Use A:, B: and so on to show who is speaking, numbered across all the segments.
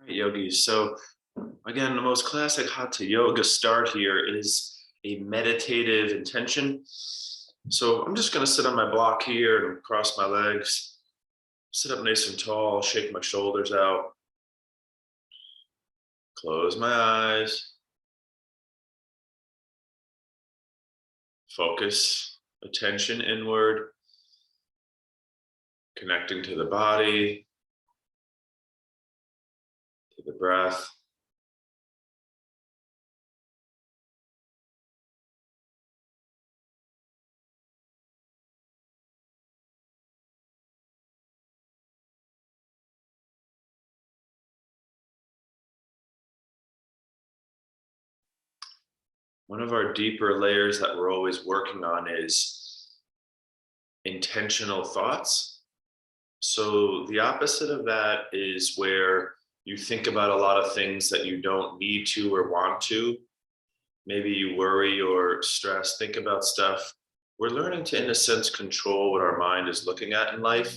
A: Right, yogis. So again, the most classic Hatha yoga start here is a meditative intention. So I'm just going to sit on my block here and cross my legs, sit up nice and tall, shake my shoulders out, close my eyes, focus attention inward, connecting to the body, to the breath. One of our deeper layers that we're always working on is intentional thoughts. So the opposite of that is where you think about a lot of things that you don't need to or want to. Maybe you worry or stress, think about stuff. We're learning to, in a sense, control what our mind is looking at in life.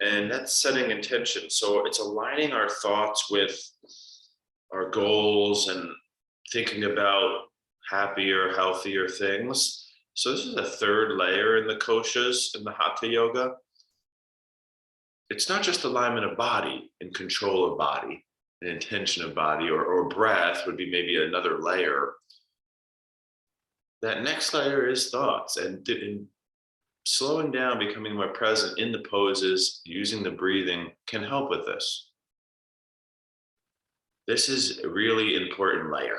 A: And that's setting intention. So it's aligning our thoughts with our goals and thinking about happier, healthier things. So this is a third layer in the koshas in the Hatha yoga. It's not just alignment of body and control of body and intention of body, or breath would be maybe another layer. That next layer is thoughts and slowing down, becoming more present in the poses, using the breathing can help with this. This is a really important layer.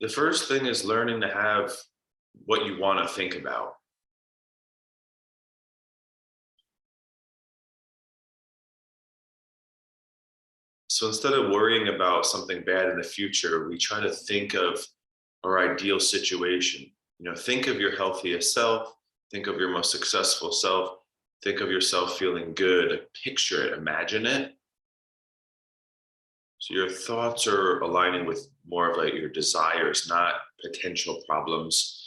A: The first thing is learning to have what you want to think about. So instead of worrying about something bad in the future, we try to think of our ideal situation. Think of your healthiest self, think of your most successful self, think of yourself feeling good, picture it, imagine it. So your thoughts are aligning with more of like your desires, not potential problems.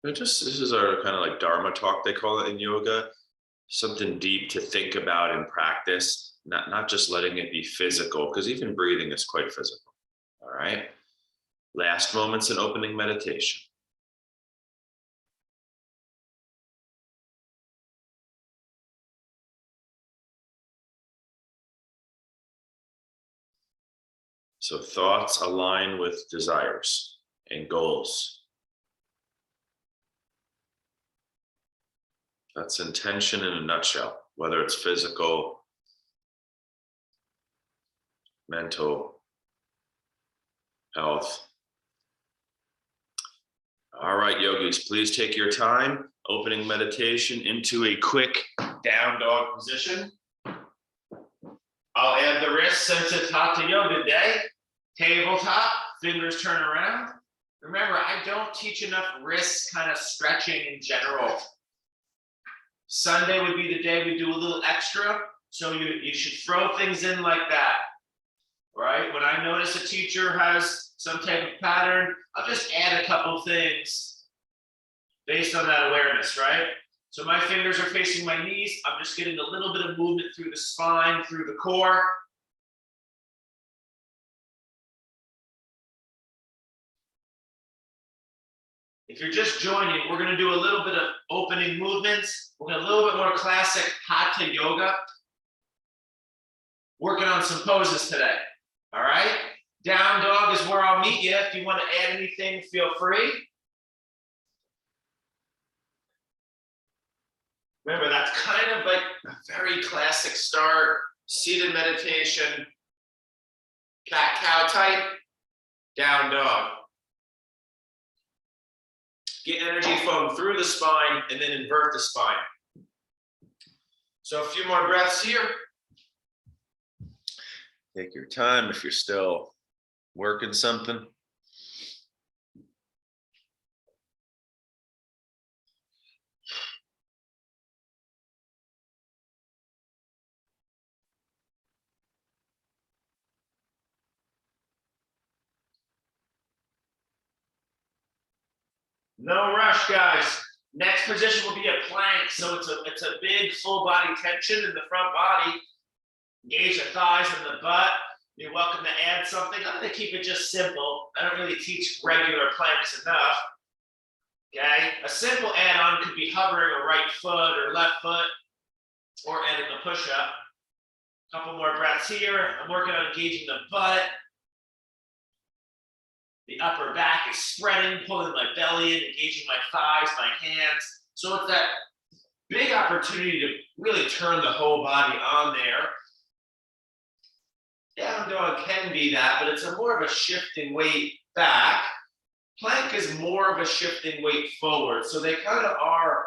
A: This is our kind of like Dharma talk, they call it in yoga. Something deep to think about and practice, not just letting it be physical, because even breathing is quite physical. All right. Last moments in opening meditation. So thoughts align with desires and goals. That's intention in a nutshell, whether it's physical, mental, health. All right, yogis, please take your time, opening meditation into a quick down dog position. I'll add the wrists since it's Hatha yoga day. Tabletop, fingers turn around. Remember, I don't teach enough wrist kind of stretching in general. Sunday would be the day we do a little extra, so you should throw things in like that, right? When I notice a teacher has some type of pattern, I'll just add a couple things based on that awareness, right? So my fingers are facing my knees. I'm just getting a little bit of movement through the spine, through the core. If you're just joining, we're going to do a little bit of opening movements. We're going to a little bit more classic Hatha yoga. Working on some poses today. All right. Down dog is where I'll meet you. If you want to add anything, feel free. Remember, that's kind of like a very classic start. Seated meditation, cat-cow type, down dog. Get energy flowing through the spine and then invert the spine. So a few more breaths here. Take your time if you're still working something. No rush, guys. Next position will be a plank. So it's a big full body tension in the front body. Engage the thighs and the butt. You're welcome to add something. I'm going to keep it just simple. I don't really teach regular planks enough. Okay, a simple add-on could be hovering a right foot or left foot, or adding a push-up. A couple more breaths here. I'm working on engaging the butt. The upper back is spreading, pulling my belly in, engaging my thighs, my hands. So it's that big opportunity to really turn the whole body on there. Down dog can be that, but it's more of a shifting weight back. Plank is more of a shifting weight forward. So they kind of are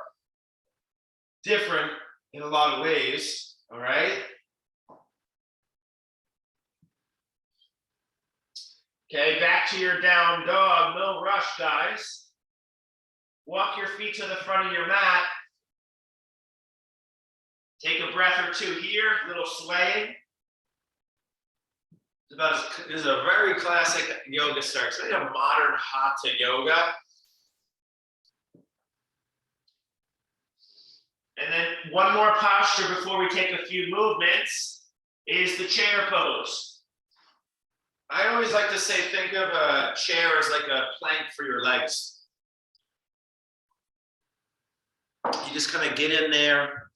A: different in a lot of ways, all right? Okay, back to your down dog. No rush, guys. Walk your feet to the front of your mat. Take a breath or two here, a little swaying. This is a very classic yoga start. It's like a modern Hatha yoga. And then one more posture before we take a few movements is the chair pose. I always like to say, think of a chair as like a plank for your legs. You just kind of get in there,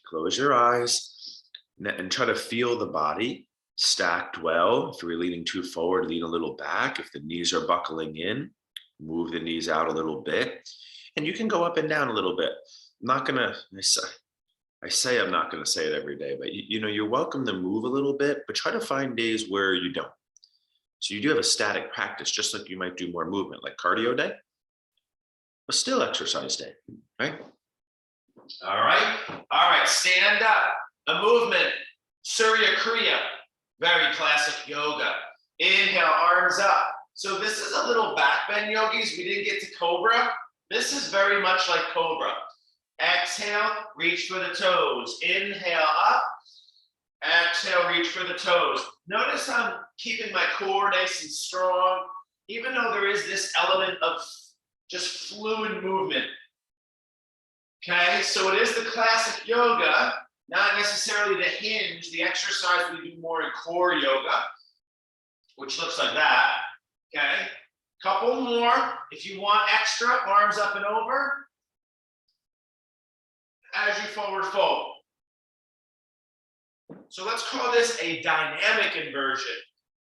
A: close your eyes, and try to feel the body stacked well. If you're leaning too forward, lean a little back. If the knees are buckling in, move the knees out a little bit. And you can go up and down a little bit. I'm not gonna, I say I'm not gonna say it every day, but you know, you're welcome to move a little bit, but try to find days where you don't. So you do have a static practice, just like you might do more movement, like cardio day, but still exercise day, right? All right, stand up. A movement, Surya Kriya. Very classic yoga. Inhale, arms up. So this is a little back bend, yogis. We didn't get to Cobra. This is very much like Cobra. Exhale, reach for the toes. Inhale up. Exhale, reach for the toes. Notice I'm keeping my core nice and strong, even though there is this element of just fluid movement. Okay, so it is the classic yoga. Not necessarily the hinge, the exercise we do more in core yoga, which looks like that, okay? Couple more, if you want extra, arms up and over. As you forward fold. So let's call this a dynamic inversion.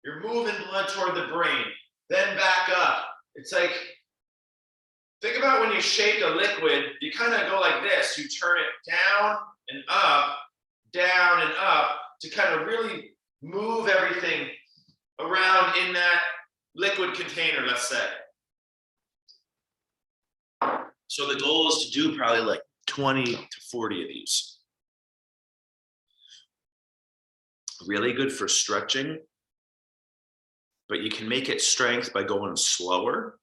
A: You're moving blood toward the brain, then back up. It's like, think about when you shake a liquid, you kind of go like this. You turn it down and up to kind of really move everything around in that liquid container, let's say. So the goal is to do probably like 20 to 40 of these. Really good for stretching, but you can make it strength by going slower.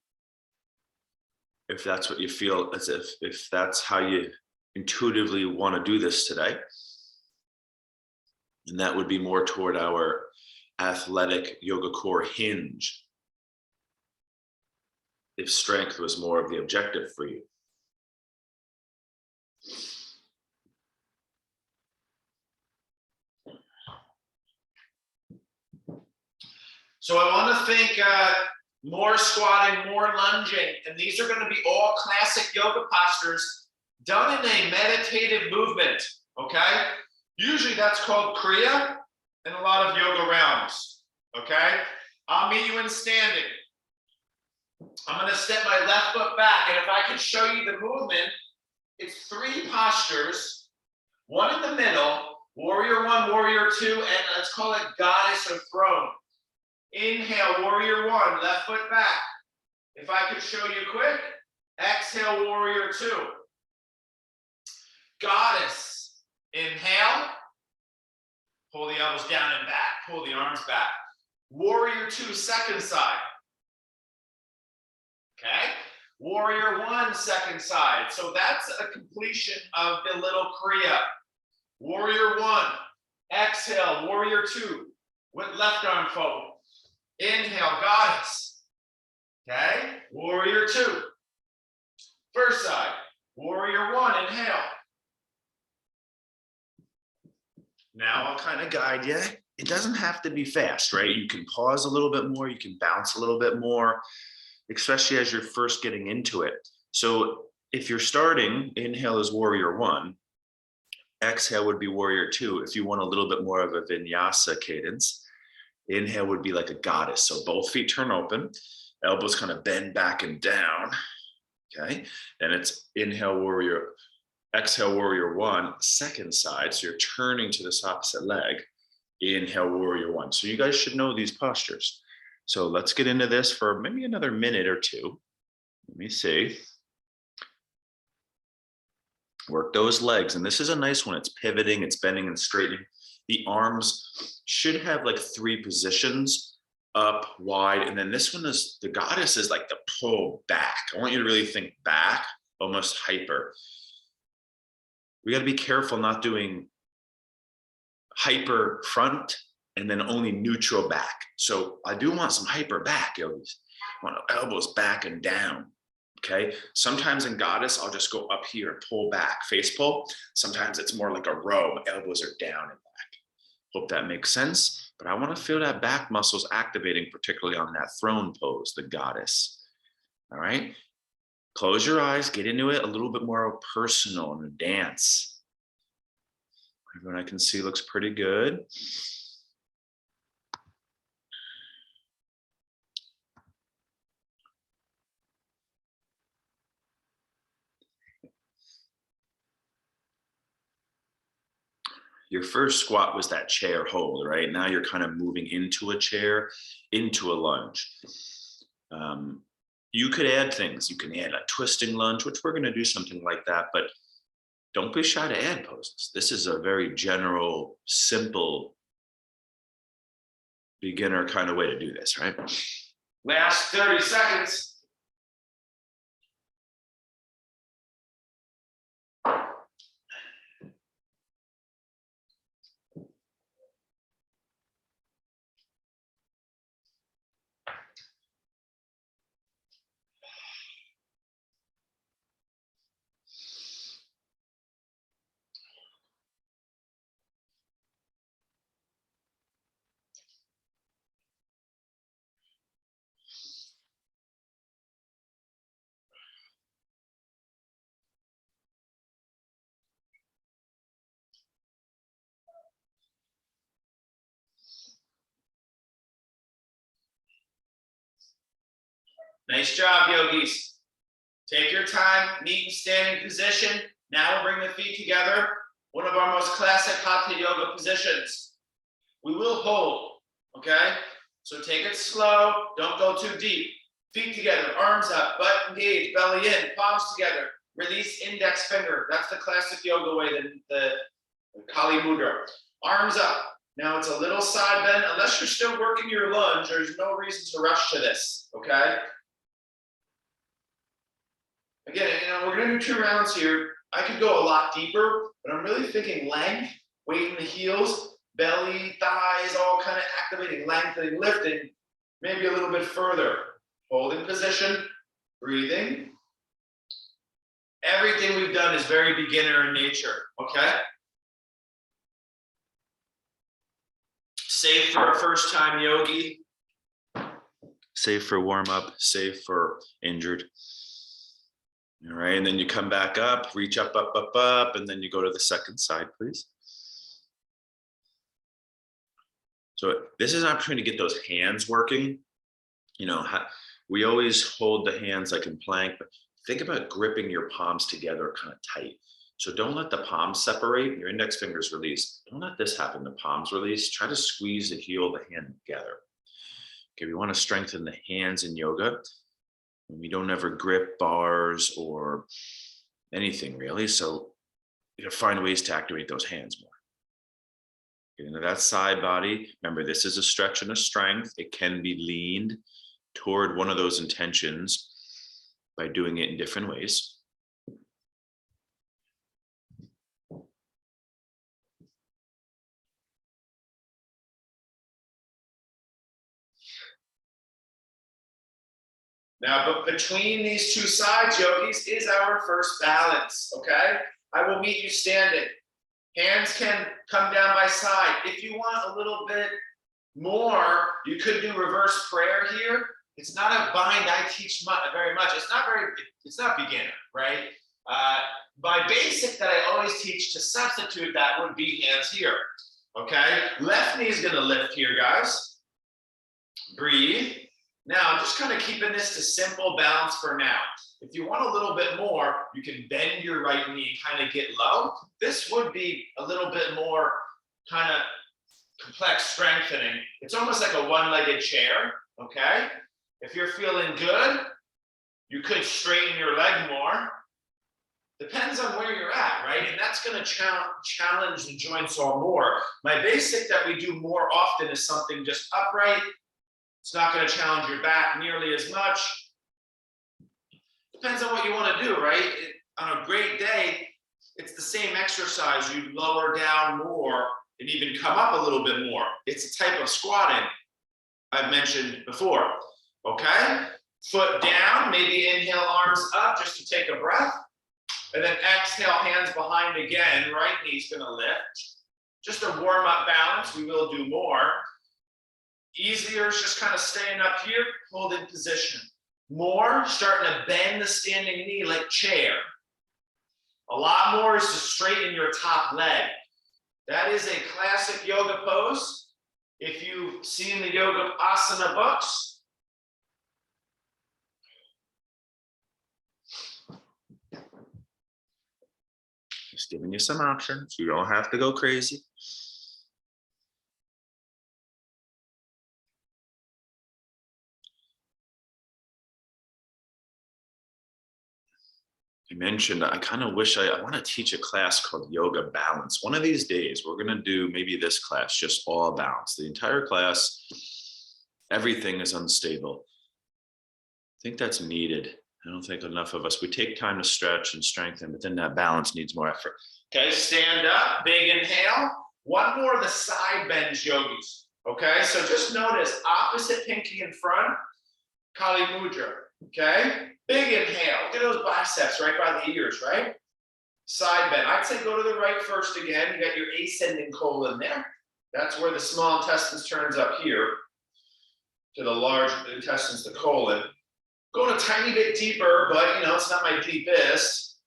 A: If that's what you feel, as if that's how you intuitively want to do this today. And that would be more toward our athletic yoga core hinge. If strength was more of the objective for you. So I want to think more squatting, more lunging, and these are going to be all classic yoga postures done in a meditative movement, okay? Usually that's called Kriya in a lot of yoga realms, okay? I'll meet you in standing. I'm going to step my left foot back, and if I can show you the movement, it's 3 postures, one in the middle, warrior 1, warrior 2, and let's call it goddess or throne. Inhale, warrior 1, left foot back. If I could show you quick, exhale, warrior 2. Goddess, inhale, pull the elbows down and back, pull the arms back. Warrior 2, second side. Okay, warrior 1, second side. So that's a completion of the little Kriya. Warrior 1, exhale, warrior 2, with left arm forward. Inhale, goddess. Okay, warrior 2. kind of guide you. It doesn't have to be fast, right? You can pause a little bit more, you can bounce a little bit more, especially as you're first getting into it. So if you're starting, inhale is warrior one, exhale would be warrior two. If you want a little bit more of a vinyasa cadence, inhale would be like a goddess. So both feet turn open, elbows kind of bend back and down. Okay. Then it's inhale warrior, exhale warrior one, second side. So you're turning to this opposite leg. Inhale warrior one. So you guys should know these postures. So let's get into this for maybe another minute or two. Let me see. Work those legs. And this is a nice one. It's pivoting, it's bending and straightening. The arms should have like 3 positions, up, wide. And then this one is, the goddess is like the pull back. I want you to really think back, almost hyper. We got to be careful not doing hyper front and then only neutral back. So I do want some hyper back, yogis. I want elbows back and down. Okay. Sometimes in goddess, I'll just go up here and pull back, face pull. Sometimes it's more like a row. My elbows are down and back. Hope that makes sense. But I want to feel that back muscles activating, particularly on that throne pose, the goddess. All right. Close your eyes, get into it a little bit more personal in a dance. Everyone I can see looks pretty good. Your first squat was that chair hold, right? Now you're kind of moving into a chair, into a lunge. You could add things. You can add a twisting lunge, which we're going to do something like that, but don't be shy to add poses. This is a very general, simple, beginner kind of way to do this, right? Last 30 seconds. Nice job, yogis. Take your time, meet in standing position. Now we'll bring the feet together. One of our most classic Hatha yoga positions. We will hold, okay? So take it slow, don't go too deep. Feet together, arms up, butt engaged, belly in, palms together. Release index finger. That's the classic yoga way, the Kali Mudra. Arms up. Now it's a little side bend. Unless you're still working your lunge, there's no reason to rush to this, okay? Again, we're gonna do 2 rounds here. I could go a lot deeper, but I'm really thinking length, weight in the heels, belly, thighs, all kind of activating, lengthening, lifting, maybe a little bit further. Holding position, breathing. Everything we've done is very beginner in nature, okay? Safe for a first time yogi. Safe for warm up, safe for injured. All right, and then you come back up, reach up, up, up, up, and then you go to the second side, please. So this is an opportunity to get those hands working. We always hold the hands like in plank, but think about gripping your palms together kind of tight. So don't let the palms separate, your index fingers release. Don't let this happen, the palms release. Try to squeeze the heel of the hand together. Okay, we want to strengthen the hands in yoga. We don't ever grip bars or anything really. So you gotta find ways to activate those hands more. Get into that side body. Remember, this is a stretch and a strength. It can be leaned toward one of those intentions by doing it in different ways. Now, but between these 2 sides, yogis, is our first balance, okay? I will meet you standing. Hands can come down by side. If you want a little bit more, you could do reverse prayer here. It's not a bind I teach very much. It's not beginner, right? My basic that I always teach to substitute that would be hands here, okay? Left knee is gonna lift here, guys. Breathe. Now, I'm just kind of keeping this to simple balance for now. If you want a little bit more, you can bend your right knee, kind of get low. This would be a little bit more kind of complex strengthening. It's almost like a one-legged chair, okay? If you're feeling good, you could straighten your leg more. Depends on where you're at, right? And that's going to challenge the joints all more. My basic that we do more often is something just upright. It's not going to challenge your back nearly as much. Depends on what you want to do, right? On a great day, it's the same exercise. You lower down more and even come up a little bit more. It's a type of squatting I've mentioned before, okay? Foot down, maybe inhale, arms up just to take a breath. And then exhale, hands behind again. Right knee's gonna lift. Just a warm-up balance. We will do more. Easier is just kind of staying up here, holding position. More, starting to bend the standing knee like chair. A lot more is to straighten your top leg. That is a classic yoga pose. If you've seen the yoga asana books, just giving you some options. You don't have to go crazy. You mentioned, I kind of wish I want to teach a class called Yoga Balance. One of these days, we're going to do maybe this class, just all balance. The entire class, everything is unstable. I think that's needed. I don't think enough of us, we take time to stretch and strengthen, but then that balance needs more effort. Okay, stand up, big inhale. One more of the side bends yogis. Okay, so just notice opposite pinky in front, Kali Mudra. Okay, big inhale. Look at those biceps right by the ears, right? Side bend. I'd say go to the right first again. You got your ascending colon there. That's where the small intestines turns up here to the large intestines, the colon. Going a tiny bit deeper, but it's not my deepest.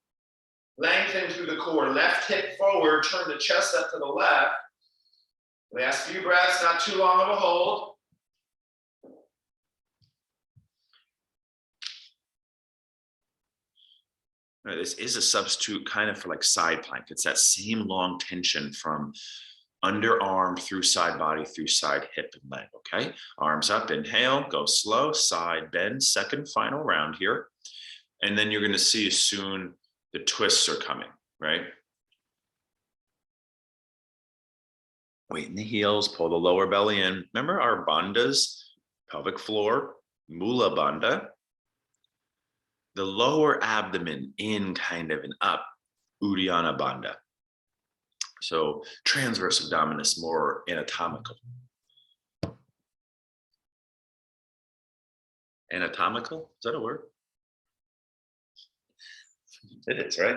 A: Lengthen through the core. Left hip forward. Turn the chest up to the left. Last few breaths, not too long of a hold. All right, this is a substitute kind of for like side plank. It's that same long tension from underarm through side body, through side hip and leg, okay? Arms up, inhale, go slow, side bend, second final round here. And then you're gonna see soon the twists are coming, right? Weight in the heels, pull the lower belly in. Remember our bandhas, pelvic floor, mula bandha. The lower abdomen in kind of and up, Uddiyana bandha. So transverse abdominis, more anatomical. Anatomical, is that a word? It is, right?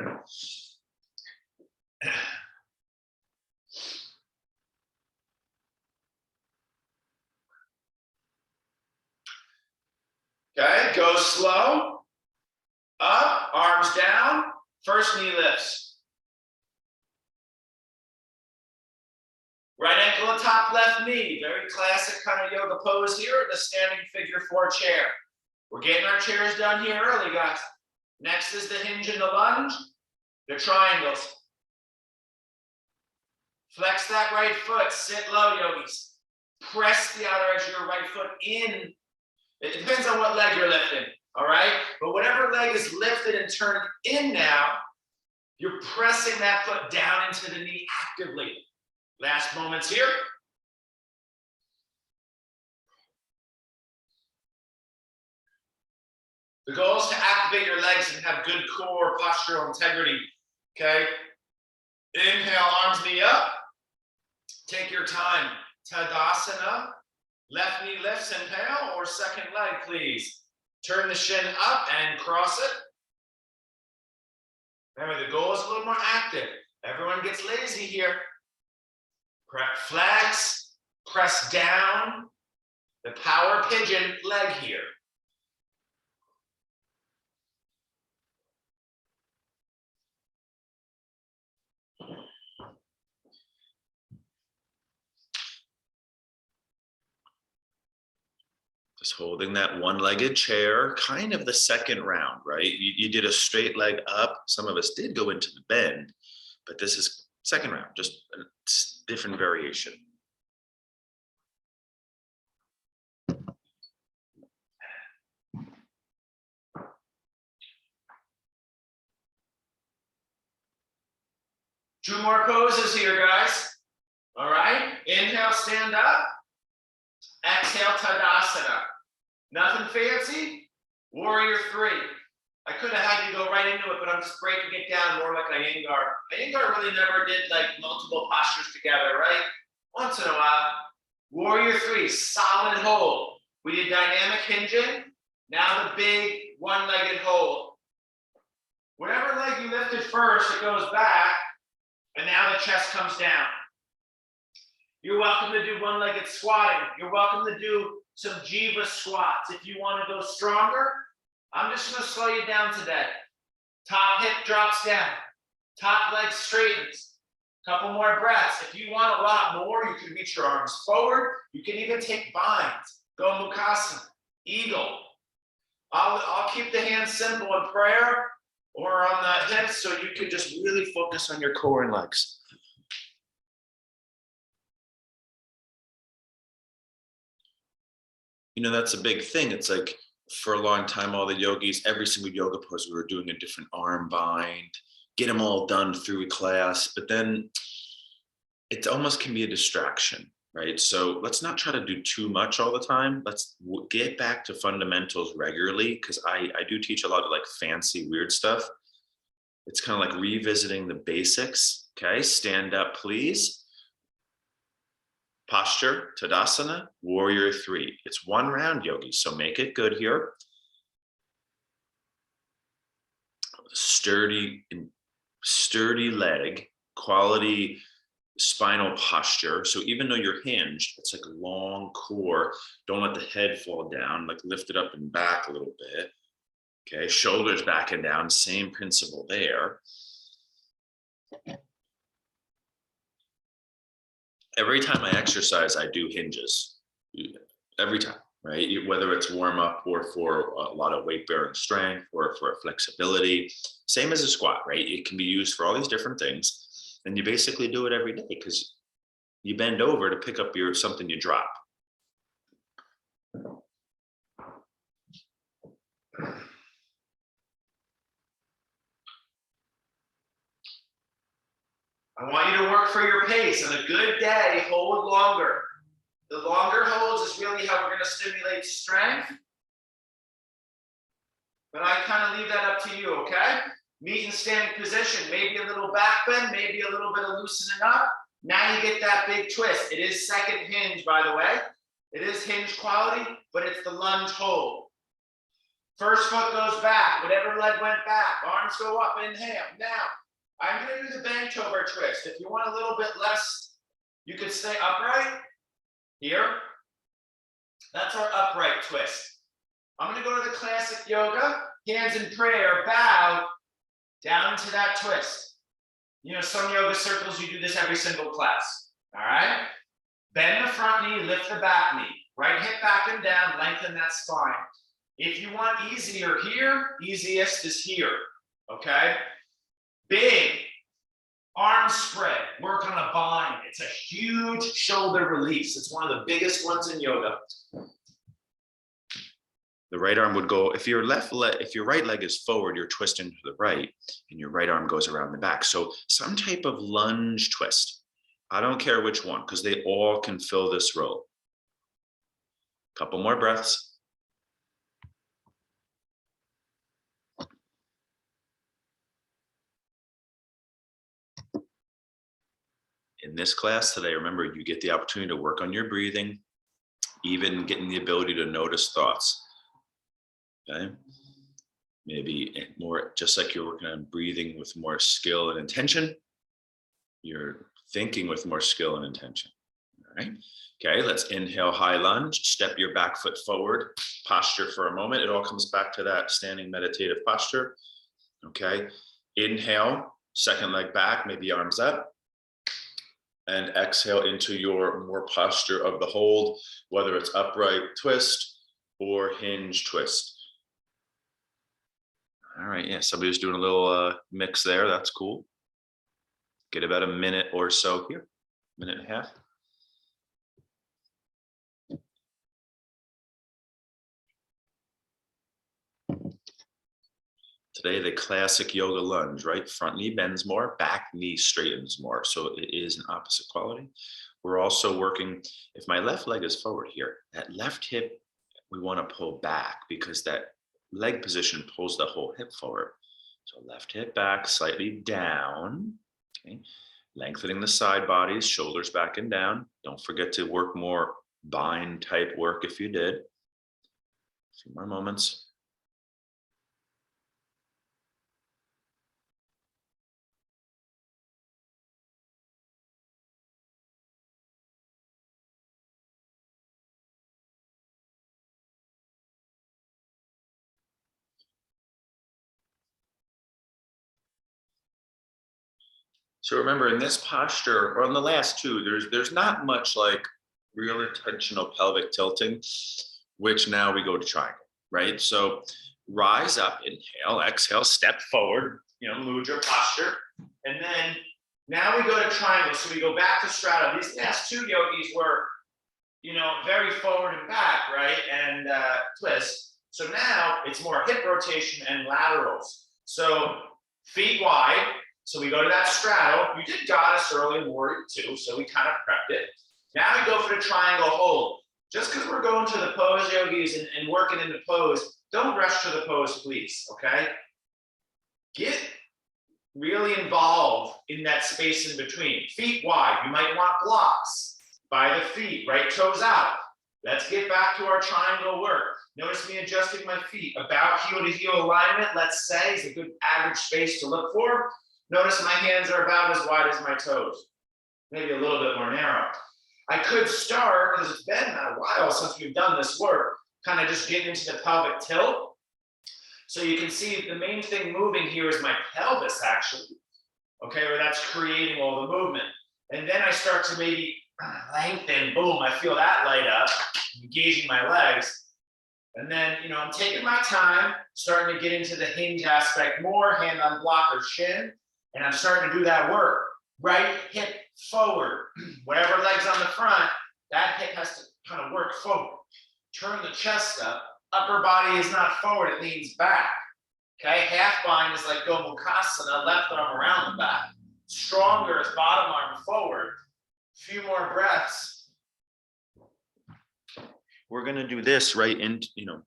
A: Okay, go slow. Up, arms down, first knee lifts. Right ankle on top, left knee. Very classic kind of yoga pose here, the standing figure 4 chair. We're getting our chairs done here early, guys. Next is the hinge and the lunge, the triangles. Flex that right foot, sit low, yogis. Press the outer edge of your right foot in. It depends on what leg you're lifting. All right, but whatever leg is lifted and turned in now, you're pressing that foot down into the knee actively. Last moments here. The goal is to activate your legs and have good core postural integrity, okay? Inhale, arms, knee up. Take your time. Tadasana, left knee lifts, inhale, or second leg, please. Turn the shin up and cross it. Remember, the goal is a little more active. Everyone gets lazy here. Flex, press down the power pigeon leg here. Just holding that one-legged chair, kind of the second round, right? You did a straight leg up. Some of us did go into the bend, but this is second round, just a different variation. Two more poses here, guys. All right, inhale, stand up. Exhale, Tadasana. Nothing fancy, warrior three. I could have had you go right into it, but I'm just breaking it down more like Iyengar. Iyengar really never did like multiple postures together, right? Once in a while. Warrior three, solid hold. We did dynamic hinging. Now the big one-legged hold. Whatever leg you lifted first, it goes back, and now the chest comes down. You're welcome to do one-legged squatting. You're welcome to do some Jiva squats. If you want to go stronger, I'm just going to slow you down today. Top hip drops down. Top leg straightens. Couple more breaths. If you want a lot more, you can reach your arms forward. You can even take binds. Go Mukasana, eagle. I'll keep the hands simple in prayer or on the hips so you can just really focus on your core and legs. You know, that's a big thing. It's like for a long time, all the yogis, every single yoga pose, we were doing a different arm bind, get them all done through a class, but then it almost can be a distraction, right? So let's not try to do too much all the time. Let's get back to fundamentals regularly, because I do teach a lot of like fancy, weird stuff. It's kind of like revisiting the basics. Okay, stand up, please. Posture, Tadasana, warrior three. It's one round, yogis, so make it good here. Sturdy leg, quality spinal posture. So even though you're hinged, it's like a long core. Don't let the head fall down, like lift it up and back a little bit. Okay, shoulders back and down, same principle there. Every time I exercise, I do hinges. Every time, right? Whether it's warm up or for a lot of weight bearing strength or for flexibility. Same as a squat, right? It can be used for all these different things. And you basically do it every day because you bend over to pick up something you drop. I want you to work for your pace. On a good day, hold longer. The longer holds is really how we're going to stimulate strength. But I kind of leave that up to you, okay? Meet in standing position. Maybe a little back bend, maybe a little bit of loosening up. Now you get that big twist. It is second hinge, by the way. It is hinge quality, but it's the lunge hold. First foot goes back. Whatever leg went back. Arms go up. Inhale. Now, I'm going to do the bent over twist. If you want a little bit less, you could stay upright here. That's our upright twist. I'm going to go to the classic yoga, hands in prayer, bow down to that twist. You know, some yoga circles, you do this every single class. All right? Bend the front knee, lift the back knee. Right hip back and down, lengthen that spine. If you want easier here, easiest is here. Okay? Big arm spread, work on a bind. It's a huge shoulder release. It's one of the biggest ones in yoga. The right arm would go, if your right leg is forward, you're twisting to the right, and your right arm goes around the back. So some type of lunge twist. I don't care which one, because they all can fill this role. Couple more breaths. In this class today, remember, you get the opportunity to work on your breathing, even getting the ability to notice thoughts. Okay? Maybe more, just like you're working on breathing with more skill and intention, you're thinking with more skill and intention. All right. Okay, let's inhale, high lunge, step your back foot forward, posture for a moment. It all comes back to that standing meditative posture. Okay, inhale, second leg back, maybe arms up, and exhale into your more posture of the hold, whether it's upright twist or hinge twist. All right, yeah, somebody's doing a little mix there. That's cool. Get about a minute or so here, minute and a half. Today, the classic yoga lunge, right? Front knee bends more, back knee straightens more. So it is an opposite quality. We're also working, if my left leg is forward here, that left hip, we want to pull back because that leg position pulls the whole hip forward. So left hip back, slightly down. Okay. Lengthening the side bodies, shoulders back and down. Don't forget to work more bind type work if you did. A few more moments. So remember, in this posture, or on the last two, there's not much like real intentional pelvic tilting, which now we go to triangle, right? So rise up, inhale, exhale, step forward, move your posture. And then now we go to triangle. So we go back to straddle. These last two yogis were, very forward and back, right? And twist. So now it's more hip rotation and laterals. So feet wide. So we go to that straddle. You did goddess early in warrior too, so we kind of prepped it. Now we go for the triangle hold. Just because we're going to the pose, yogis, and working in the pose, don't rush to the pose, please, okay? Get really involved in that space in between. Feet wide, you might want blocks by the feet, right toes out. Let's get back to our triangle work. Notice me adjusting my feet. About heel to heel alignment, let's say, is a good average space to look for. Notice my hands are about as wide as my toes, maybe a little bit more narrow. I could start, because it's been a while since we've done this work, kind of just get into the pelvic tilt. So you can see the main thing moving here is my pelvis, actually, okay, where that's creating all the movement. And then I start to maybe lengthen, boom, I feel that light up, engaging my legs. And then, I'm taking my time, starting to get into the hinge aspect more, hand on block or shin. And I'm starting to do that work. Right hip forward. Whatever leg's on the front, that hip has to kind of work forward. Turn the chest up. Upper body is not forward, it leans back. Okay, half bind is like Gomukhasana, left arm around the back. Stronger is bottom arm forward. A few more breaths. We're going to do this right in,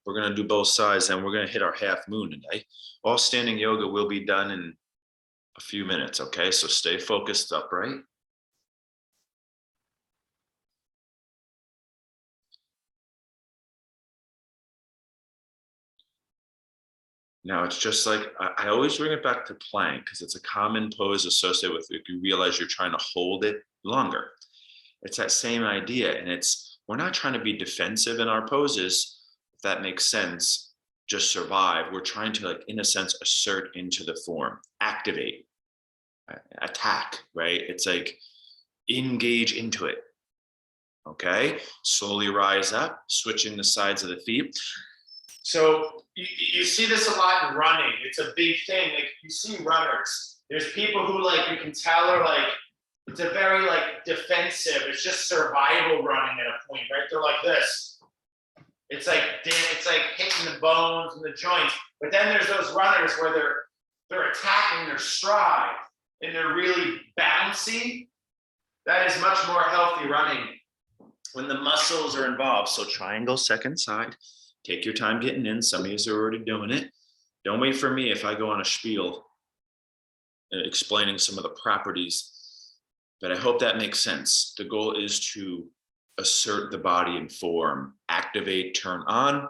A: we're going to do both sides and we're going to hit our half moon today. All standing yoga will be done in a few minutes, okay? So stay focused upright. Now it's just like, I always bring it back to plank because it's a common pose associated with if you realize you're trying to hold it longer. It's that same idea. And we're not trying to be defensive in our poses, if that makes sense, just survive. We're trying to, like, in a sense, assert into the form, activate. Attack, right? It's like engage into it. Okay, slowly rise up, switching the sides of the feet. So you see this a lot in running. It's a big thing. Like, you see runners. There's people who, like, you can tell are like, it's a very like defensive. It's just survival running at a point, right? They're like this. It's like hitting the bones and the joints. But then there's those runners where they're attacking their stride. And they're really bouncy. That is much more healthy running when the muscles are involved. So triangle, second side. Take your time getting in. Some of you are already doing it. Don't wait for me if I go on a spiel explaining some of the properties. But I hope that makes sense. The goal is to assert the body in form, activate, turn on,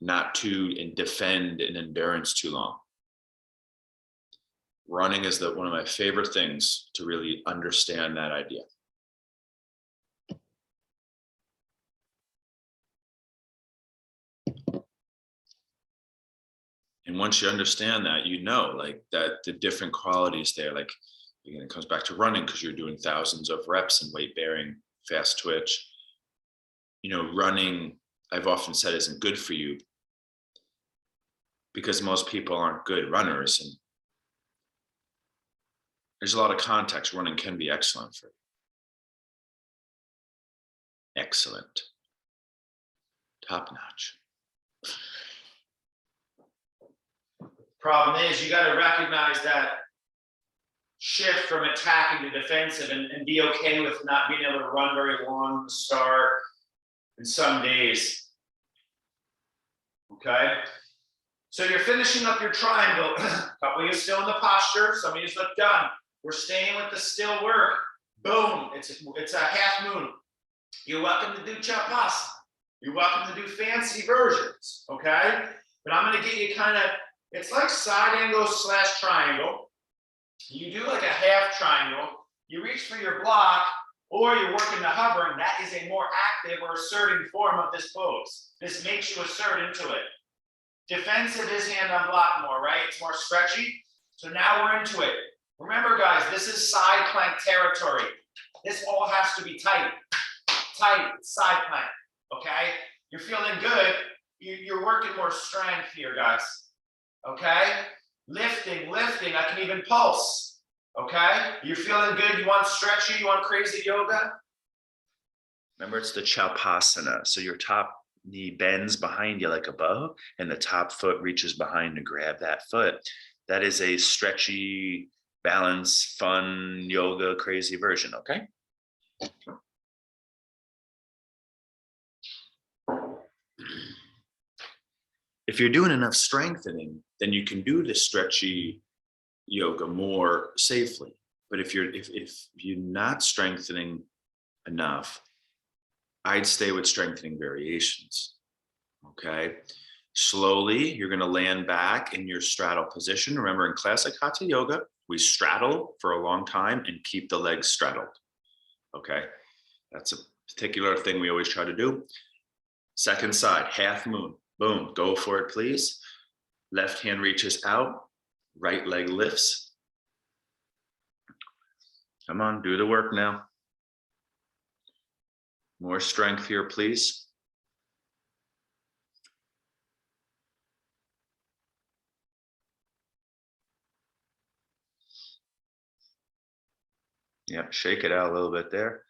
A: not to defend an endurance too long. Running is one of my favorite things to really understand that idea. And once you understand that, you know, like that the different qualities there, like again, it comes back to running because you're doing thousands of reps and weight bearing, fast twitch. You know, running, I've often said, isn't good for you because most people aren't good runners. And there's a lot of context. Running can be excellent for you. Excellent. Top notch.
B: Problem is, you got to recognize that shift from attacking to defensive and be okay with not being able to run very long to start in some days. Okay? So you're finishing up your triangle. A couple of you still in the posture. Some of you look done. We're staying with the still work. Boom. It's a half moon. You're welcome to do Chapasana. You're welcome to do fancy versions. Okay? But I'm going to get you kind of, it's like side angle / triangle. You do like a half triangle. You reach for your block, or you're working the hovering. That is a more active or asserting form of this pose. This makes you assert into it. Defensive is hand on block more, right? It's more stretchy. So now we're into it. Remember, guys, this is side plank territory. This all has to be tight. Tight, side plank, okay? You're feeling good. You're working more strength here, guys, okay? Lifting, I can even pulse, okay? You're feeling good, you want stretchy, you want crazy yoga?
A: Remember, it's the Chapasana. So your top knee bends behind you like a bow, and the top foot reaches behind to grab that foot. That is a stretchy, balance, fun, yoga, crazy version, okay? If you're doing enough strengthening, then you can do the stretchy yoga more safely. But if you're not strengthening enough, I'd stay with strengthening variations. Okay. Slowly, you're going to land back in your straddle position. Remember, in classic Hatha yoga, we straddle for a long time and keep the legs straddled. Okay. That's a particular thing we always try to do. Second side, half moon. Boom, go for it, please. Left hand reaches out, right leg lifts. Come on, do the work now. More strength here, please. Yep, shake it out a little bit there.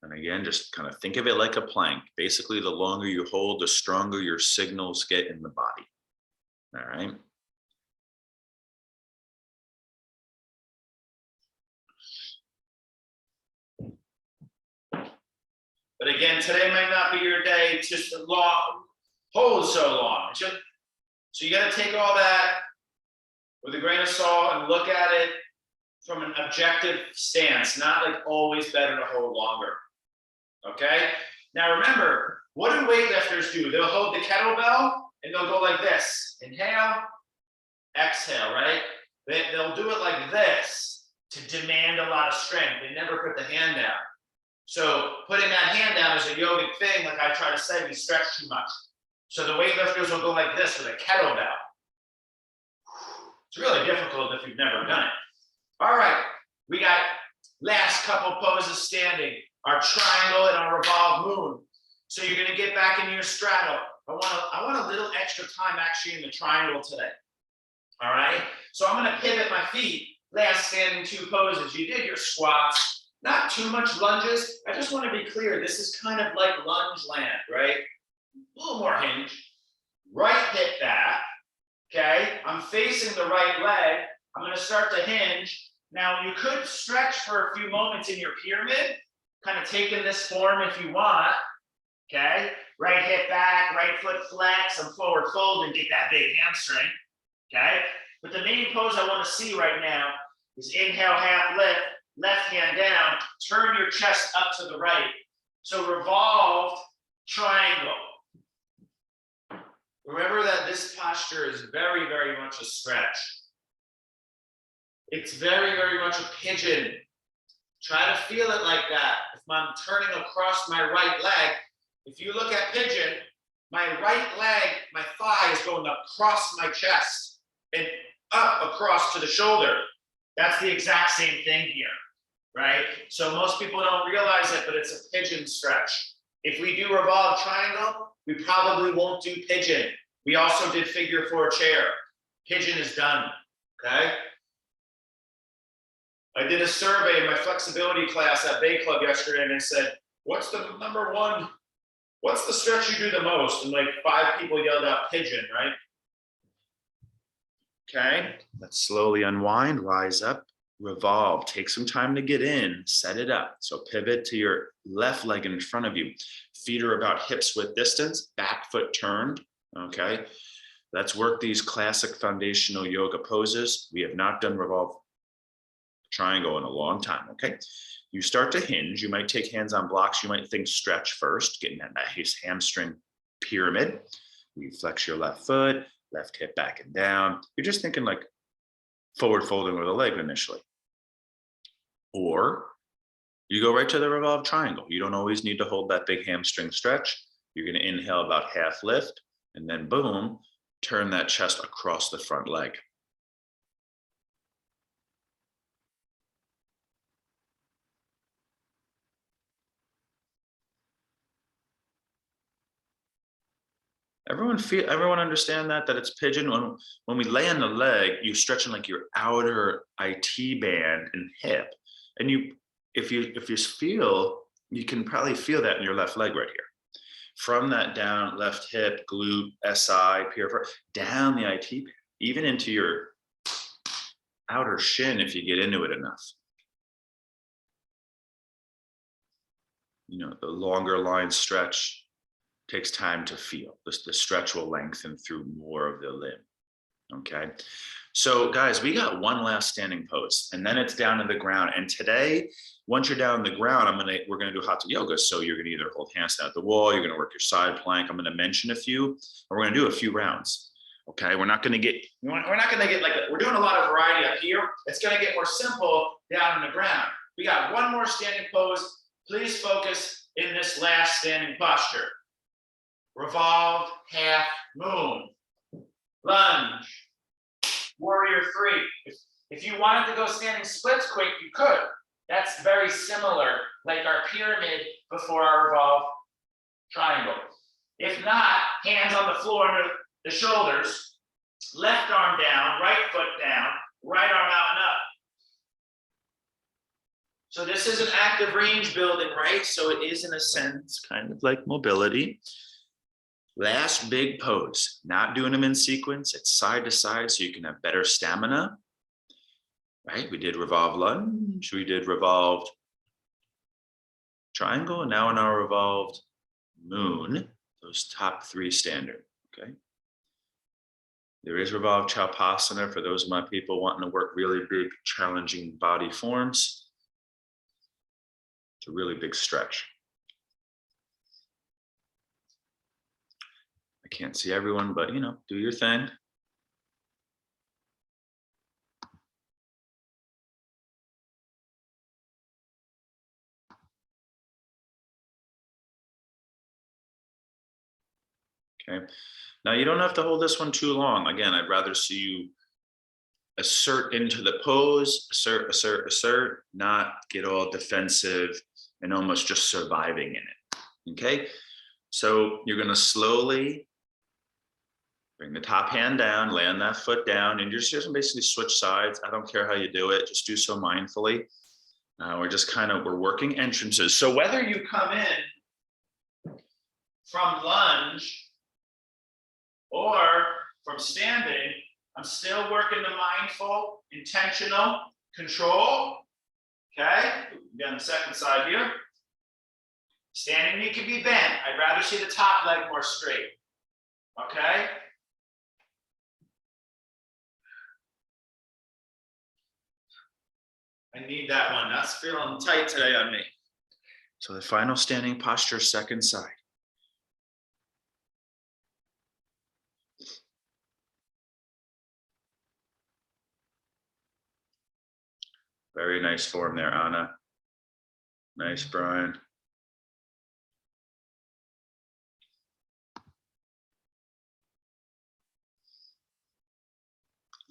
A: And again, just kind of think of it like a plank. Basically, the longer you hold, the stronger your signals get in the body. All right.
B: But again, today might not be your day. It's just a long, hold so long. So you got to take all that with a grain of salt and look at it from an objective stance, not like always better to hold longer. Okay? Now remember, what do weightlifters do? They'll hold the kettlebell and they'll go like this. Inhale, exhale, right? They'll do it like this to demand a lot of strength. They never put the hand down. So putting that hand down is a yogic thing. Like I try to say, we stretch too much. So the weightlifters will go like this with a kettlebell. It's really difficult if you've never done it. All right, we got last couple poses standing. Our triangle and our revolve moon. So you're gonna get back into your straddle. I want a little extra time actually in the triangle today. All right, so I'm gonna pivot my feet. Last standing two poses. You did your squats, not too much lunges. I just wanna be clear, this is kind of like lunge land, right? A little more hinge. Right hip back, okay? I'm facing the right leg. I'm gonna start to hinge. Now you could stretch for a few moments in your pyramid, kind of taking this form if you want, okay? Right hip back, right foot flex, and forward fold and get that big hamstring, okay? But the main pose I want to see right now is inhale, half lift, left hand down, turn your chest up to the right. So revolved triangle. Remember that this posture is very, very much a stretch. It's very, very much a pigeon. Try to feel it like that. If I'm turning across my right leg, if you look at pigeon, my right leg, my thigh is going across my chest and up across to the shoulder. That's the exact same thing here, right? So most people don't realize it, but it's a pigeon stretch. If we do revolved triangle, we probably won't do pigeon. We also did figure 4 chair. Pigeon is done, okay? I did a survey in my flexibility class at Bay Club yesterday, and I said, what's the number one, what's the stretch you do the most? And like 5 people yelled out pigeon, right? Okay, let's slowly unwind, rise up, revolve, take some time to get in, set it up. So pivot to your left leg in front of you. Feet are about hips width distance, back foot turned, okay? Let's work these classic foundational yoga poses. We have not done revolve triangle in a long time, okay? You start to hinge, you might take hands on blocks, you might think stretch first, getting that nice hamstring pyramid. You flex your left foot, left hip back and down. You're just thinking like forward folding with a leg initially. Or you go right to the revolved triangle. You don't always need to hold that big hamstring stretch. You're gonna inhale about half lift, and then boom, turn that chest across the front leg. Everyone understand that it's pigeon. When we lay on the leg, you're stretching like your outer IT band and hip. And if you feel, you can probably feel that in your left leg right here. From that down, left hip, glute, SI, PRF, down the IT band, even into your outer shin if you get into it enough. You know, the longer line stretch takes time to feel. The stretch will lengthen through more of the limb, okay? So guys, we got one last standing pose, and then it's down to the ground. And today, once you're down on the ground, we're gonna do Hatha yoga. So you're gonna either hold hands down at the wall, you're gonna work your side plank. I'm gonna mention a few, and we're gonna do a few rounds, okay? We're not gonna get like, we're doing a lot of variety up here. It's gonna get more simple down on the ground. We got one more standing pose. Please focus in this last standing posture. Revolved half moon, lunge, warrior 3. If you wanted to go standing splits quick, you could. That's very similar, like our pyramid before our revolved triangle. If not, hands on the floor under the shoulders, left arm down, right foot down, right arm out and up. So this is an active range building, right? So it is in a sense kind of like mobility. Last big pose, not doing them in sequence. It's side to side so you can have better stamina, right? We did revolved lunge, we did revolved triangle, and now in our revolved moon, those top 3 standard, okay? There is revolved Chalpasana for those of my people wanting to work really big, challenging body forms. It's a really big stretch. I can't see everyone, but you know, do your thing. Okay, now you don't have to hold this one too long. Again, I'd rather see you assert into the pose, assert, not get all defensive and almost just surviving in it, okay? So you're gonna slowly bring the top hand down, land that foot down, and you're just gonna basically switch sides. I don't care how you do it, just do so mindfully. We're working entrances. So whether you come in from lunge or from standing, I'm still working the mindful, intentional control, okay? Be on the second side here. Standing knee can be bent. I'd rather see the top leg more straight, okay? I need that one. That's feeling tight today on me.
A: So the final standing posture, second side. Very nice form there, Anna. Nice, Brian.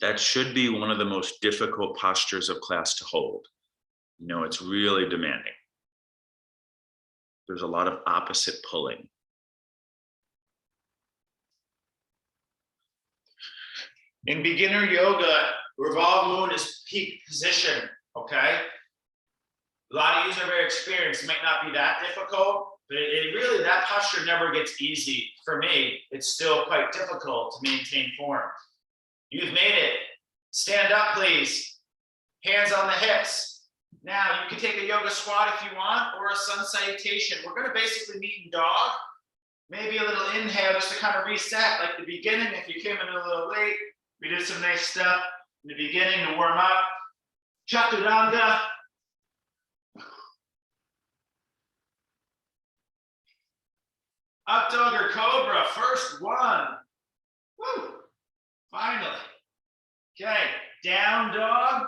A: That should be one of the most difficult postures of class to hold. You know, it's really demanding. There's a lot of opposite pulling.
B: In beginner yoga, revolved moon is peak position, okay? A lot of you are very experienced. It might not be that difficult, but it really, that posture never gets easy. For me, it's still quite difficult to maintain form. You've made it. Stand up, please. Hands on the hips. Now, you can take a yoga squat if you want, or a sun salutation. We're going to basically meet in dog. Maybe a little inhale just to kind of reset, like the beginning. If you came in a little late, we did some nice stuff in the beginning to warm up. Chaturanga. Up dog or cobra, first one. Woo. Finally. Okay, down dog.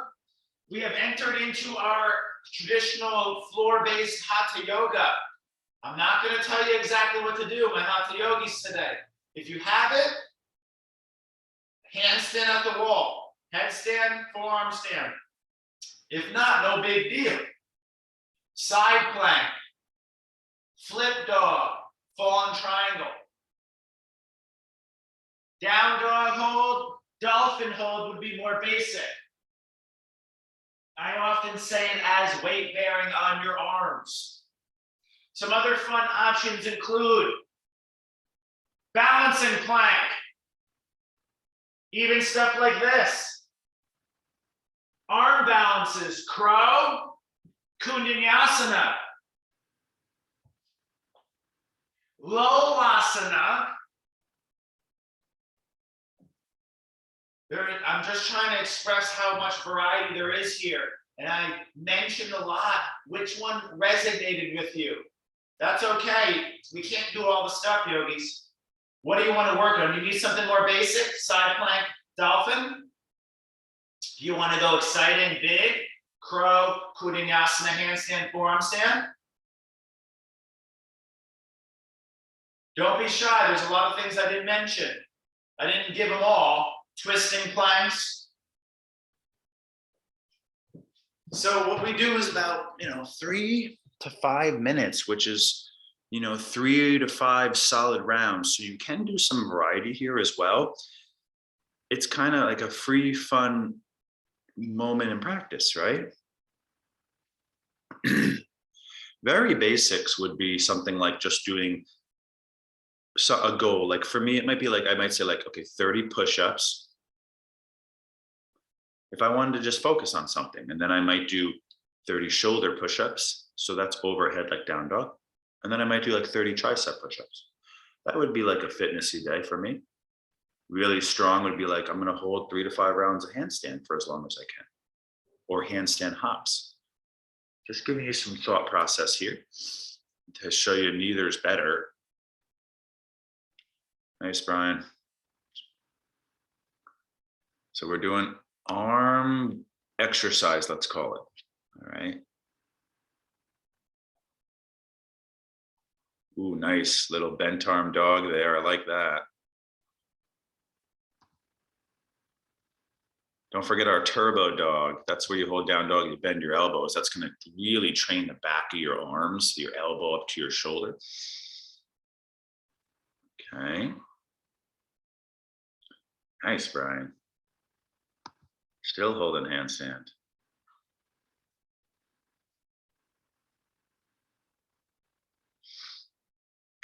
B: We have entered into our traditional floor-based Hatha yoga. I'm not going to tell you exactly what to do, my Hatha yogis today. If you have it, handstand at the wall, headstand, forearm stand. If not, no big deal. Side plank, flip dog, fallen triangle. Down dog hold, dolphin hold would be more basic. I often say it as weight bearing on your arms. Some other fun options include balancing plank, even stuff like this. Arm balances, crow, kundanyasana, lolasana. I'm just trying to express how much variety there is here. And I mentioned a lot. Which one resonated with you? That's okay. We can't do all the stuff, yogis. What do you want to work on? You need something more basic? Side plank, dolphin? Do you want to go exciting, big? Crow, kundanyasana, handstand, forearm stand? Don't be shy. There's a lot of things I didn't mention. I didn't give them all. Twisting planks. So what we do is about 3 to 5 minutes, which is 3 to 5 solid rounds. So you can do some variety here as well. It's kind of like a free, fun moment in practice, right? Very basics would be something like just doing a goal. Like for me, it might be like, I might say like, okay, 30 push-ups. If I wanted to just focus on something, and then I might do 30 shoulder push-ups. So that's overhead, like down dog. And then I might do like 30 tricep push-ups. That would be like a fitnessy day for me. Really strong would be like, I'm going to hold 3 to 5 rounds of handstand for as long as I can, or handstand hops. Just giving you some thought process here to show you neither is better. Nice, Brian. So we're doing arm exercise, let's call it. All right. Ooh, nice little bent arm dog there. I like that. Don't forget our turbo dog. That's where you hold down dog, you bend your elbows. That's going to really train the back of your arms, your elbow up to your shoulder. Okay. Nice, Brian. Still holding handstand.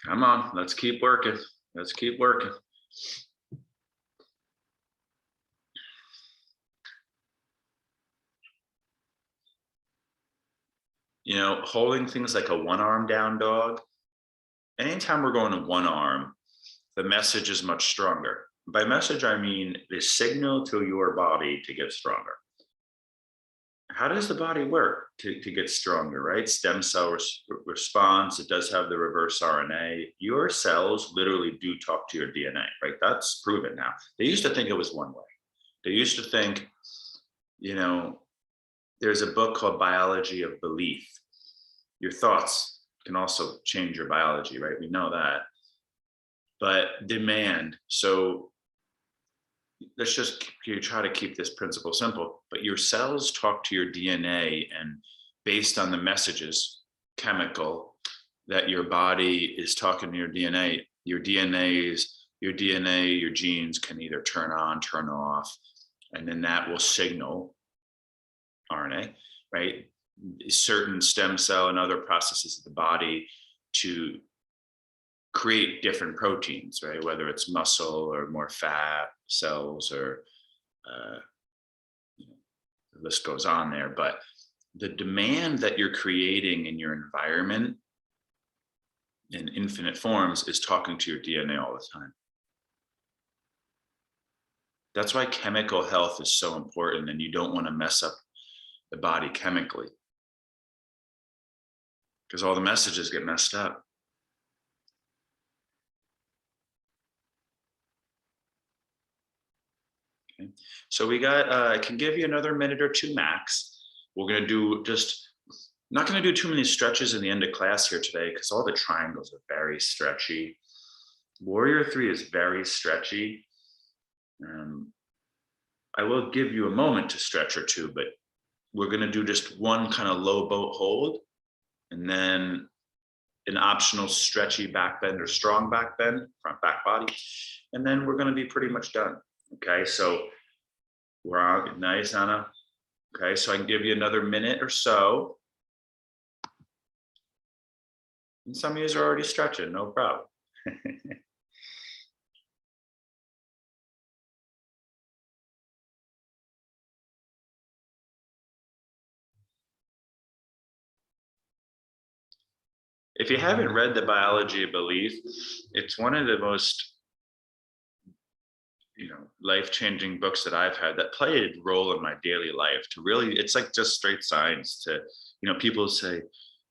B: Come on, let's keep working. Let's keep working. Holding things like a one arm down dog, anytime we're going to one arm, the message is much stronger. By message, I mean the signal to your body to get stronger. How does the body work?
A: to get stronger, right? Stem cell response, it does have the reverse RNA. Your cells literally do talk to your DNA, right? That's proven now. They used to think it was one way. They used to think, there's a book called Biology of Belief. Your thoughts can also change your biology, right? We know that. But demand, so let's just try to keep this principle simple, but your cells talk to your DNA, and based on the messages, chemical, that your body is talking to your DNA, your genes can either turn on, turn off, and then that will signal RNA, right? Certain stem cell and other processes of the body to create different proteins, right? Whether it's muscle or more fat cells, or the list goes on there. But the demand that you're creating in your environment in infinite forms is talking to your DNA all the time. That's why chemical health is so important, and you don't want to mess up the body chemically, because all the messages get messed up. Okay. So we got, I can give you another minute or two max. We're going to do not going to do too many stretches in the end of class here today, because all the triangles are very stretchy. Warrior 3 is very stretchy. I will give you a moment to stretch or two, but we're going to do just one kind of low boat hold, and then an optional stretchy back bend or strong back bend, front back body. And then we're going to be pretty much done. Okay, so we're on. Nice, Anna. Okay, so I can give you another minute or so. And some of you are already stretching, no problem. If you haven't read The Biology of Belief, it's one of the most life-changing books that I've had that played a role in my daily life. To really, it's like just straight science. To people say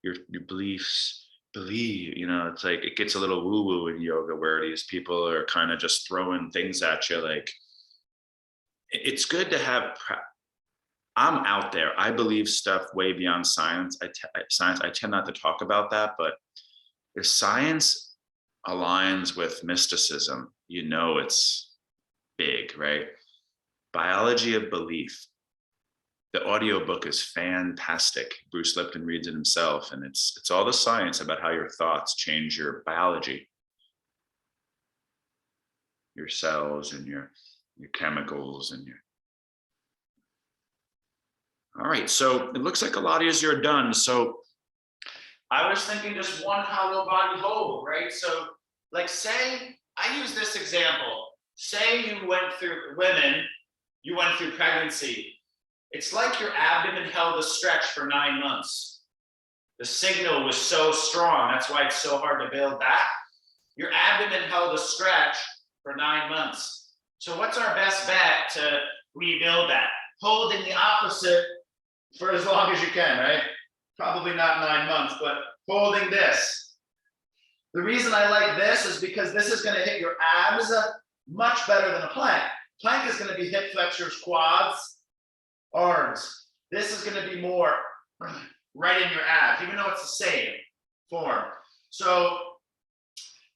A: your beliefs believe, it's like it gets a little woo-woo in yoga, where these people are kind of just throwing things at you. Like, it's good to have I'm out there. I believe stuff way beyond science. I tend not to talk about that, but if science aligns with mysticism, it's big, right? Biology of Belief. The audiobook is fantastic. Bruce Lipton reads it himself, and it's all the science about how your thoughts change your biology, your cells and your chemicals and your. All right, so it looks like a lot of you are done. So I was thinking just one hollow body hold, right? So like, say, I use this example. Say you went through pregnancy. It's like your abdomen held a stretch for 9 months. The signal was so strong. That's why it's so hard to build back. Your abdomen held a stretch for 9 months. So what's our best bet to rebuild that? Holding the opposite for as long as you can, right? Probably not 9 months, but holding this. The reason I like this is because this is going to hit your abs much better than a plank. Plank is going to be hip flexors, quads, arms. This is going to be more right in your abs, even though it's the same form. So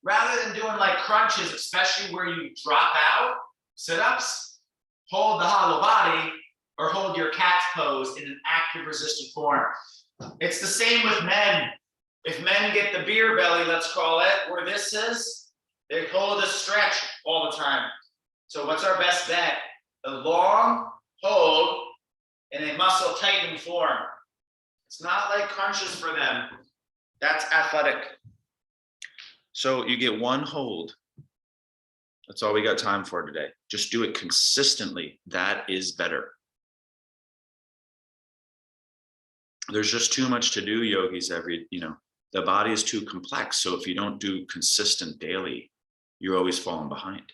A: rather than doing like crunches, especially where you drop out, sit-ups, hold the hollow body, or hold your cat's pose in an active resistant form. It's the same with men. If men get the beer belly, let's call it, where this is, they hold a stretch all the time. So what's our best bet? A long hold in a muscle tightening form. It's not like crunches for them. That's athletic. So you get one hold. That's all we got time for today. Just do it consistently. That is better. There's just too much to do, yogis. The body is too complex. So if you don't do consistent daily, you're always falling behind.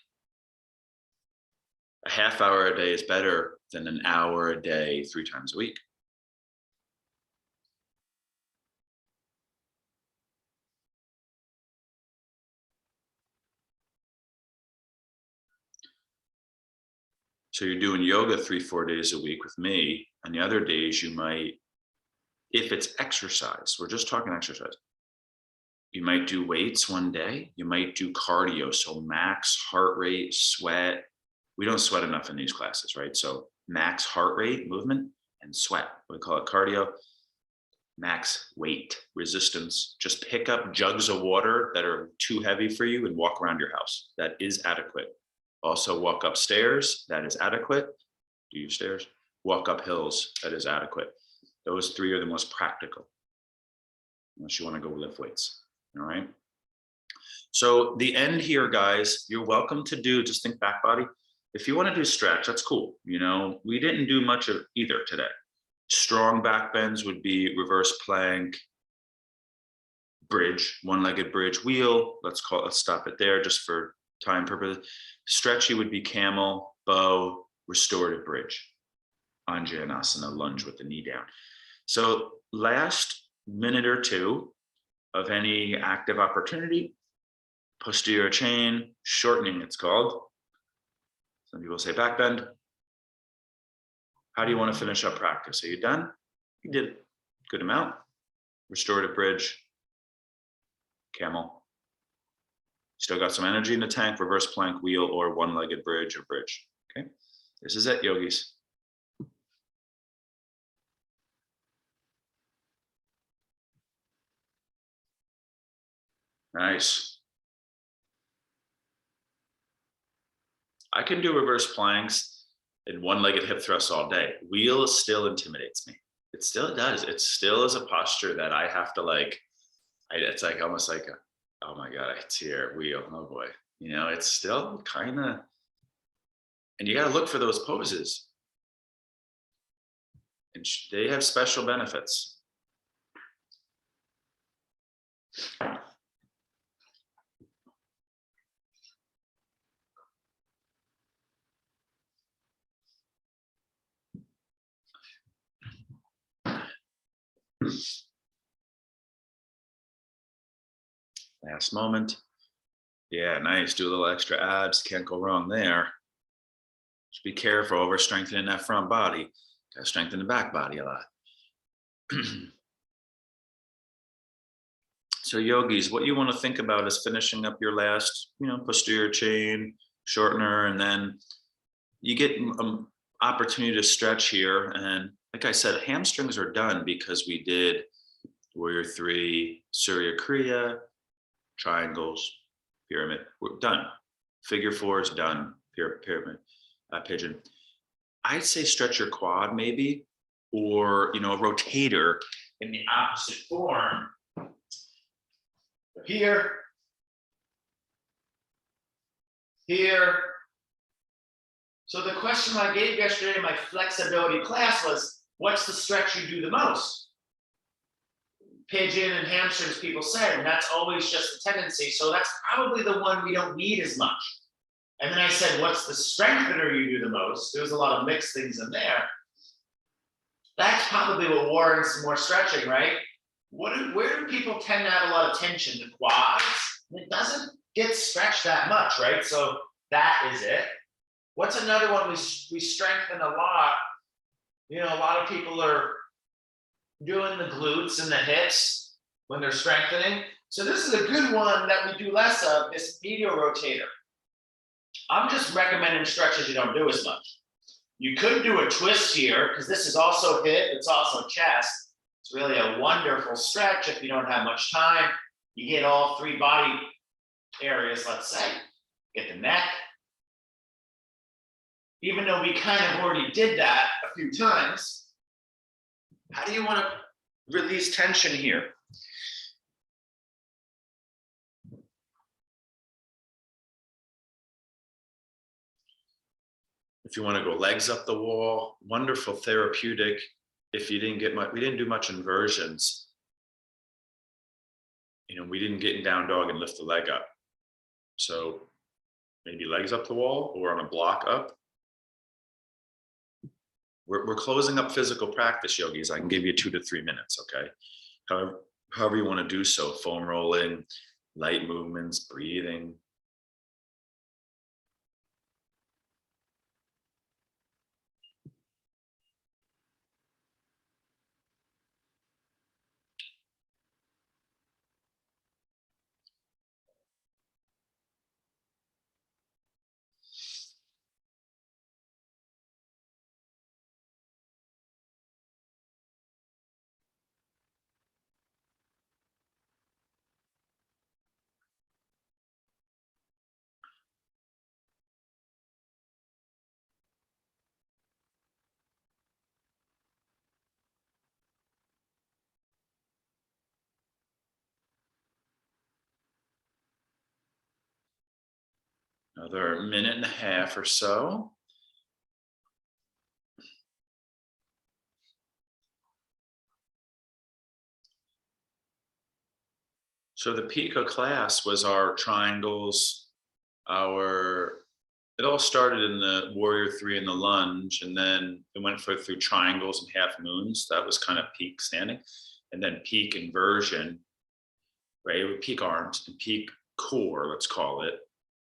A: A half hour a day is better than an hour a day, 3 times a week. So you're doing yoga 3-4 days a week with me, and the other days you might, if it's exercise, we're just talking exercise. You might do weights one day. You might do cardio. So max heart rate, sweat. We don't sweat enough in these classes, right? So max heart rate, movement, and sweat. We call it cardio. Max weight, resistance. Just pick up jugs of water that are too heavy for you and walk around your house. That is adequate. Also walk upstairs. That is adequate. Do you stairs? Walk up hills. That is adequate. Those 3 are the most practical, unless you want to go lift weights. All right. So the end here, guys, you're welcome to do, just think back body. If you want to do stretch, that's cool. You know, we didn't do much of either today. Strong back bends would be reverse plank, bridge, one-legged bridge, wheel. Let's stop it there just for time purposes. Stretchy would be camel, bow, restorative bridge, Anjaneyasana, lunge with the knee down. So last minute or two of any active opportunity, posterior chain, shortening it's called. Some people say back bend. How do you want to finish up practice? Are you done? You did good amount. Restorative bridge, camel. Still got some energy in the tank, reverse plank, wheel, or one-legged bridge or bridge. Okay, this is it, yogis. Nice. I can do reverse planks and one-legged hip thrusts all day. Wheel still intimidates me. It still does. It still is a posture that I have to like, it's like almost like a, oh my God, it's here, wheel, oh boy. You know, it's still kind of, and you got to look for those poses. And they have special benefits. Last moment. Yeah, nice. Do a little extra abs. Can't go wrong there. Just be careful over strengthening that front body. Got to strengthen the back body a lot. So yogis, what you want to think about is finishing up your last, posterior chain, shortener, and then you get an opportunity to stretch here. And like I said, hamstrings are done because we did Warrior 3, Surya Kriya, triangles, pyramid. We're done. Figure 4 is done. Pyramid, pigeon. I'd say stretch your quad maybe, or a rotator in the opposite form. Here, here. So the question I gave yesterday in my flexibility class was, what's the stretch you do the most? Pigeon and hamstrings, people say, and that's always just a tendency. So that's probably the one we don't need as much. And then I said, what's the strengthener you do the most? There was a lot of mixed things in there. That's probably what warrants more stretching, right? Where do people tend to have a lot of tension? The quads? It doesn't get stretched that much, right? So that is it. What's another one we strengthen a lot? A lot of people are doing the glutes and the hips when they're strengthening. So this is a good one that we do less of, this medial rotator. I'm just recommending stretches you don't do as much. You could do a twist here because this is also hip, it's also chest. It's really a wonderful stretch if you don't have much time. You get all 3 body areas, let's say. Get the neck. Even though we kind of already did that a few times, how do you want to release tension here? If you want to go legs up the wall, wonderful therapeutic. If you didn't get much, we didn't do much inversions. We didn't get in down dog and lift the leg up. So maybe legs up the wall or on a block up. We're closing up physical practice, yogis. I can give you 2 to 3 minutes, okay? However you want to do so, foam rolling, light movements, breathing. Another minute and a half or so. So the peak of class was our triangles, it all started in the warrior three and the lunge, and then it went through triangles and half moons. That was kind of peak standing. And then peak inversion, right? With peak arms and peak core, let's call it.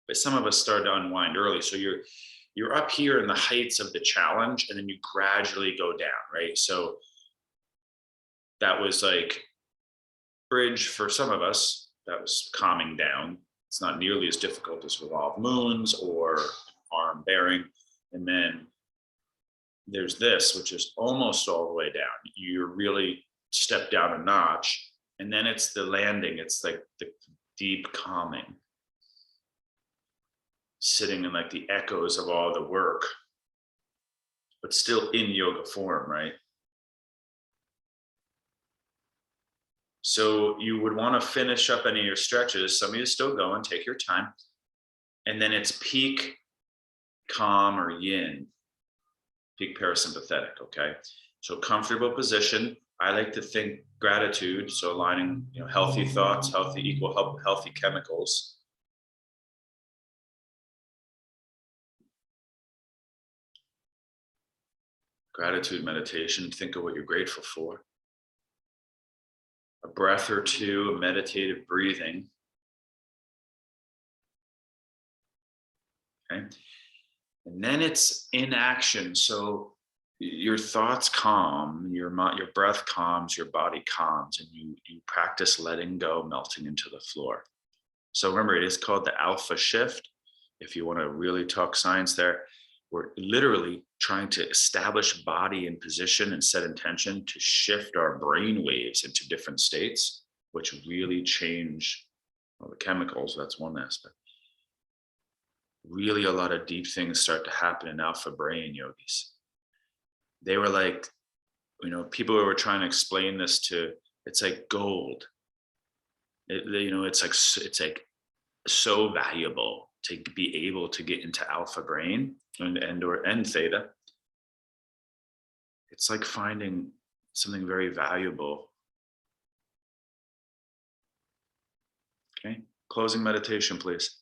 A: But some of us started to unwind early. So you're up here in the heights of the challenge, and then you gradually go down, right? So that was like bridge for some of us. That was calming down. It's not nearly as difficult as revolve moons or arm bearing. And then there's this, which is almost all the way down. You're really step down a notch. And then it's the landing. It's like the deep calming, sitting in like the echoes of all the work, but still in yoga form, right? So you would want to finish up any of your stretches. Some of you still going, take your time. And then it's peak calm or yin, peak parasympathetic, okay? So comfortable position. I like to think gratitude, so aligning, healthy thoughts, healthy chemicals. Gratitude meditation, think of what you're grateful for. A breath or two, a meditative breathing. Okay. And then it's in action. So your thoughts calm, your breath calms, your body calms, and you practice letting go, melting into the floor. So remember, it is called the alpha shift. If you want to really talk science there, we're literally trying to establish body in position and set intention to shift our brain waves into different states, which really change the chemicals. That's one aspect. Really, a lot of deep things start to happen in alpha brain yogis. They were like, people who were trying to explain this to, it's like gold. It's like so valuable to be able to get into alpha brain and theta. It's like finding something very valuable. Okay, closing meditation, please.